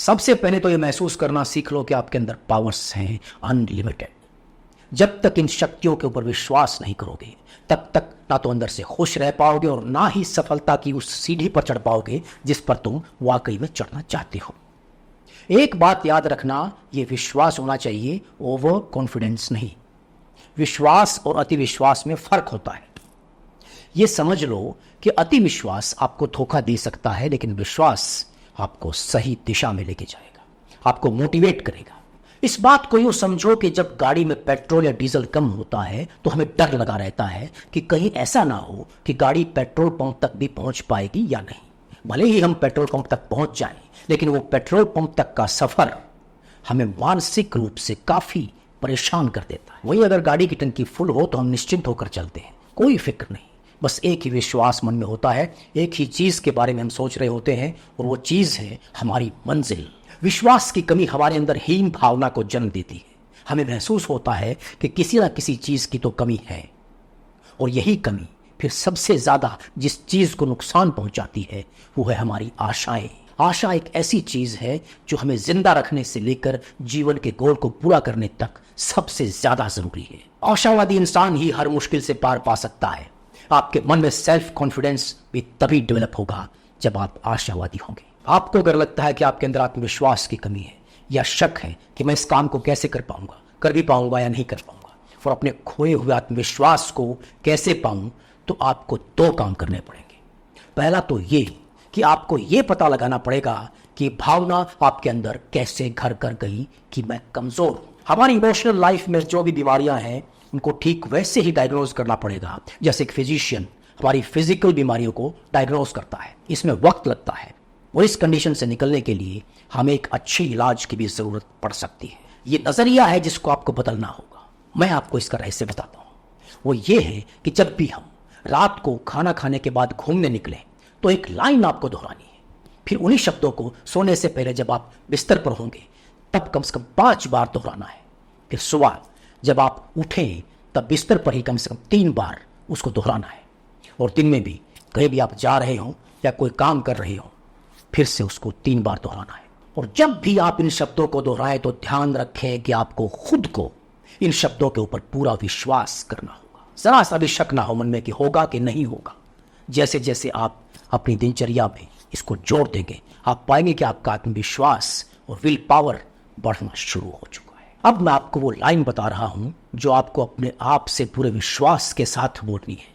सबसे पहले तो ये महसूस करना सीख लो कि आपके अंदर पावर्स हैं अनलिमिटेड। जब तक इन शक्तियों के ऊपर विश्वास नहीं करोगे तब तक ना तो अंदर से खुश रह पाओगे और ना ही सफलता की उस सीढ़ी पर चढ़ पाओगे जिस पर तुम वाकई में चढ़ना चाहते हो। एक बात याद रखना, ये विश्वास होना चाहिए, ओवर कॉन्फिडेंस नहीं। विश्वास और अति विश्वास में फर्क होता है। ये समझ लो कि अति विश्वास आपको धोखा दे सकता है, लेकिन विश्वास आपको सही दिशा में लेके जाएगा, आपको मोटिवेट करेगा। इस बात को यूं समझो कि जब गाड़ी में पेट्रोल या डीजल कम होता है तो हमें डर लगा रहता है कि कहीं ऐसा ना हो कि गाड़ी पेट्रोल पंप तक भी पहुंच पाएगी या नहीं। भले ही हम पेट्रोल पंप तक पहुंच जाएं, लेकिन वो पेट्रोल पंप तक का सफर हमें मानसिक रूप से काफी परेशान कर देता है। वही अगर गाड़ी की टंकी फुल हो तो हम निश्चिंत होकर चलते हैं, कोई फिक्र नहीं। बस एक ही विश्वास मन में होता है, एक ही चीज के बारे में हम सोच रहे होते हैं, और वो चीज है हमारी मंजिल। विश्वास की कमी हमारे अंदर हीन भावना को जन्म देती है। हमें महसूस होता है कि किसी ना किसी चीज की तो कमी है, और यही कमी फिर सबसे ज्यादा जिस चीज को नुकसान पहुंचाती है वो है हमारी आशाएं। आशा एक ऐसी चीज है जो हमें जिंदा रखने से लेकर जीवन के गोल को पूरा करने तक सबसे ज्यादा जरूरी है। आशावादी इंसान ही हर मुश्किल से पार पा सकता है। आपके मन में सेल्फ कॉन्फिडेंस भी तभी डेवलप होगा जब आप आशावादी होंगे। आपको अगर लगता है कि आपके अंदर आत्मविश्वास की कमी है या शक है कि मैं इस काम को कैसे कर पाऊंगा, कर भी पाऊंगा या नहीं कर पाऊंगा, और अपने खोए हुए आत्मविश्वास को कैसे पाऊं, तो आपको दो काम करने पड़ेंगे। पहला तो ये कि आपको ये पता लगाना पड़ेगा कि भावना आपके अंदर कैसे घर कर गई कि मैं कमजोर हूं। हमारी इमोशनल लाइफ में जो भी बीमारियां हैं उनको ठीक वैसे ही डायग्नोज करना पड़ेगा जैसे एक फिजिशियन हमारी फिजिकल बीमारियों को डायग्नोज करता है। इसमें वक्त लगता है, और इस कंडीशन से निकलने के लिए हमें एक अच्छी इलाज की भी जरूरत पड़ सकती है। ये नजरिया है जिसको आपको बदलना होगा। मैं आपको इसका रहस्य बताता हूँ। वो ये है कि जब भी हम रात को खाना खाने के बाद घूमने निकले तो एक लाइन आपको दोहरानी है। फिर उन्हीं शब्दों को सोने से पहले जब आप बिस्तर पर होंगे तब कम से कम 5 बार दोहराना है। फिर सुबह जब आप उठें तब बिस्तर पर ही कम से कम 3 बार उसको दोहराना है। और दिन में भी कहीं भी आप जा रहे हो या कोई काम कर रहे हो फिर से उसको 3 बार दोहराना है। और जब भी आप इन शब्दों को दोहराएं तो ध्यान रखें कि आपको खुद को इन शब्दों के ऊपर पूरा विश्वास करना होगा। जरा सा भी शक ना हो मन में कि होगा कि नहीं होगा। जैसे जैसे आप अपनी दिनचर्या में इसको जोड़ देंगे आप पाएंगे कि आपका आत्मविश्वास और विल पावर बढ़ना शुरू हो चुका है। अब मैं आपको वो लाइन बता रहा हूं जो आपको अपने आप से पूरे विश्वास के साथ बोलनी है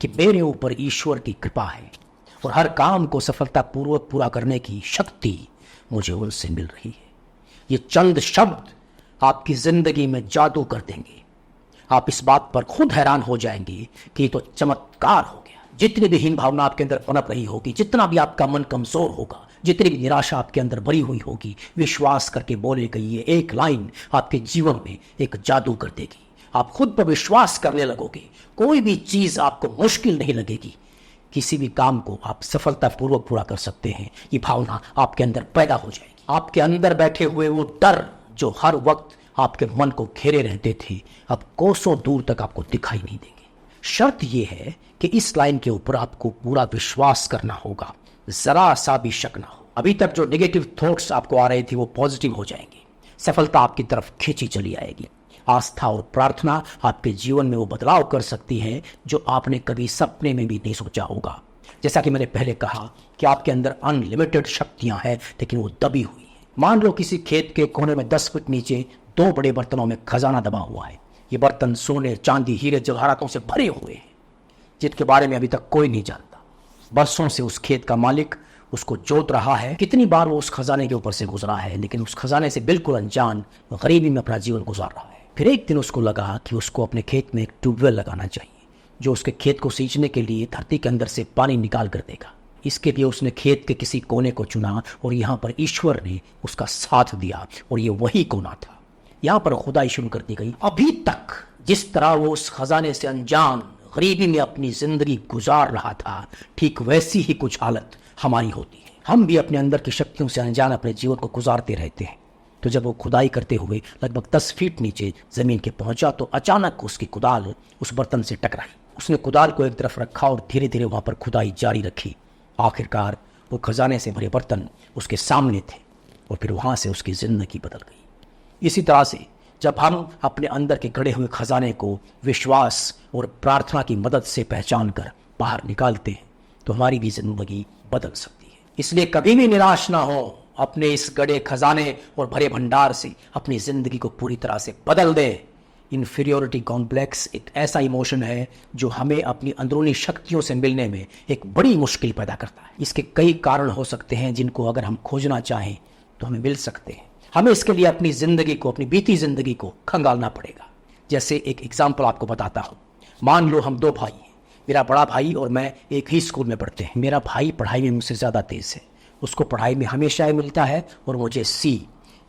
कि मेरे ऊपर ईश्वर की कृपा है और हर काम को सफलतापूर्वक पूरा करने की शक्ति मुझे उनसे मिल रही है। ये चंद शब्द आपकी जिंदगी में जादू कर देंगे। आप इस बात पर खुद हैरान हो जाएंगे कि ये तो चमत्कार हो गया। जितनी भी हीन भावना आपके अंदर पनप रही होगी, जितना भी आपका मन कमजोर होगा, जितनी भी निराशा आपके अंदर भरी हुई होगी, विश्वास करके बोले गई ये एक लाइन आपके जीवन में एक जादू कर देगी। आप खुद पर विश्वास करने लगोगे। कोई भी चीज आपको मुश्किल नहीं लगेगी। किसी भी काम को आप सफलतापूर्वक पूरा कर सकते हैं। ये भावना आपके अंदर पैदा हो जाएगी। आपके अंदर बैठे हुए वो डर जो हर वक्त आपके मन को घेरे रहते थे अब कोसों दूर तक आपको दिखाई नहीं देंगे। शर्त यह है कि इस लाइन के ऊपर आपको पूरा विश्वास करना होगा, जरा सा भी शक ना हो। अभी तक जो नेगेटिव थॉट्स आपको आ रहे थे वो पॉजिटिव हो जाएंगे। सफलता आपकी तरफ खींची चली आएगी। आस्था और प्रार्थना आपके जीवन में वो बदलाव कर सकती है जो आपने कभी सपने में भी नहीं सोचा होगा। जैसा कि मैंने पहले कहा कि आपके अंदर अनलिमिटेड शक्तियां हैं, लेकिन वो दबी हुई है। मान लो किसी खेत के कोने में 10 फुट नीचे 2 बड़े बर्तनों में खजाना दबा हुआ है। ये बर्तन सोने, चांदी, हीरे जवाहरातों से भरे हुए हैं जिनके बारे में अभी तक कोई नहीं जानता। बरसों से उस खेत का मालिक उसको जोत रहा है। कितनी बार वो उस खजाने के ऊपर से गुजरा है, लेकिन उस खजाने से बिल्कुल अनजान गरीबी में अपना जीवन गुजार रहा है। फिर एक दिन उसको लगा कि उसको अपने खेत में एक ट्यूबवेल लगाना चाहिए जो उसके खेत को सींचने के लिए धरती के अंदर से पानी निकाल कर देगा। इसके लिए उसने खेत के किसी कोने को चुना और यहाँ पर ईश्वर ने उसका साथ दिया और ये वही कोना था। यहाँ पर खुदाई शुरू कर दी गई। अभी तक जिस तरह वो उस खजाने से अनजान गरीबी में अपनी जिंदगी गुजार रहा था, ठीक वैसी ही कुछ हालत हमारी होती है। हम भी अपने अंदर की शक्तियों से अनजान अपने जीवन को गुजारते रहते हैं। तो जब वो खुदाई करते हुए लगभग 10 फीट नीचे जमीन के पहुंचा तो अचानक उसकी कुदाल उस बर्तन से टकराई। उसने कुदाल को एक तरफ रखा और धीरे धीरे वहां पर खुदाई जारी रखी। आखिरकार वो खजाने से भरे बर्तन उसके सामने थे। और फिर वहाँ से उसकी ज़िंदगी बदल गई। इसी तरह से जब हम अपने अंदर के गड़े हुए खजाने को विश्वास और प्रार्थना की मदद से पहचान कर बाहर निकालते हैं तो हमारी भी ज़िंदगी बदल सकती है। इसलिए कभी भी निराश ना हो, अपने इस गड़े खजाने और भरे भंडार से अपनी ज़िंदगी को पूरी तरह से बदल दे। इन्फीरियोरिटी कॉम्प्लेक्स एक ऐसा इमोशन है जो हमें अपनी अंदरूनी शक्तियों से मिलने में एक बड़ी मुश्किल पैदा करता है। इसके कई कारण हो सकते हैं जिनको अगर हम खोजना चाहें तो हमें मिल सकते हैं। हमें इसके लिए अपनी ज़िंदगी को, अपनी बीती ज़िंदगी को खंगालना पड़ेगा। जैसे एक एग्जाम्पल आपको बताता हूँ। मान लो हम दो भाई हैं, मेरा बड़ा भाई और मैं एक ही स्कूल में पढ़ते हैं। मेरा भाई पढ़ाई में मुझसे ज़्यादा तेज़ है, उसको पढ़ाई में हमेशा ए मिलता है और मुझे सी।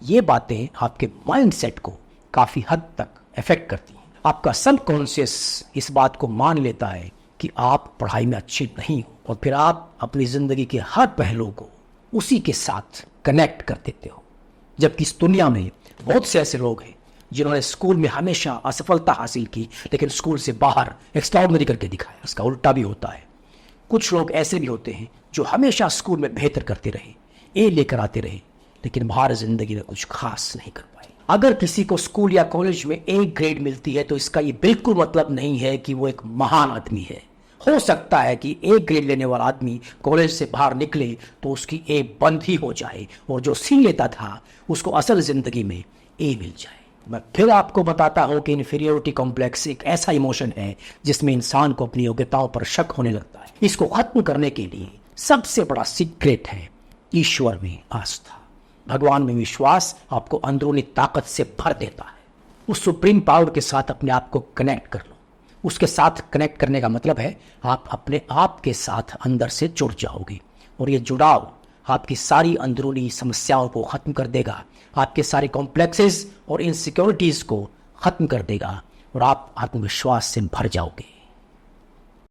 ये बातें आपके माइंड सेट को काफ़ी हद तक इफेक्ट करती हैं। आपका सबकॉन्शियस इस बात को मान लेता है कि आप पढ़ाई में अच्छे नहीं हो और फिर आप अपनी ज़िंदगी के हर पहलू को उसी के साथ कनेक्ट कर देते हो। जबकि इस दुनिया में बहुत से ऐसे लोग हैं जिन्होंने स्कूल में हमेशा असफलता हासिल की लेकिन स्कूल से बाहर एक्स्ट्राऑर्डिनरी करके दिखाया। इसका उल्टा भी होता है। कुछ लोग ऐसे भी होते हैं जो हमेशा स्कूल में बेहतर करते रहे, ए लेकर आते रहे, लेकिन बाहर ज़िंदगी में कुछ खास नहीं कर पाए। अगर किसी को स्कूल या कॉलेज में ए ग्रेड मिलती है तो इसका ये बिल्कुल मतलब नहीं है कि वो एक महान आदमी है। हो सकता है कि ए ग्रेड लेने वाला आदमी कॉलेज से बाहर निकले तो उसकी ए बंद ही हो जाए और जो सी लेता था उसको असल ज़िंदगी में ए मिल जाए। मैं फिर आपको बताता हूँ कि इन्फीरियोरिटी कॉम्प्लेक्स एक ऐसा इमोशन है जिसमें इंसान को अपनी योग्यताओं पर शक होने लगता है। इसको खत्म करने के लिए सबसे बड़ा सीक्रेट है ईश्वर में आस्था। भगवान में विश्वास आपको अंदरूनी ताकत से भर देता है। उस सुप्रीम पावर के साथ अपने आप को कनेक्ट कर लो। उसके साथ कनेक्ट करने का मतलब है आप अपने आप के साथ अंदर से जुड़ जाओगे और ये जुड़ाव आपकी सारी अंदरूनी समस्याओं को ख़त्म कर देगा, आपके सारे कॉम्प्लेक्सेस और इनसिक्योरिटीज़ को ख़त्म कर देगा और आप आत्मविश्वास से भर जाओगे।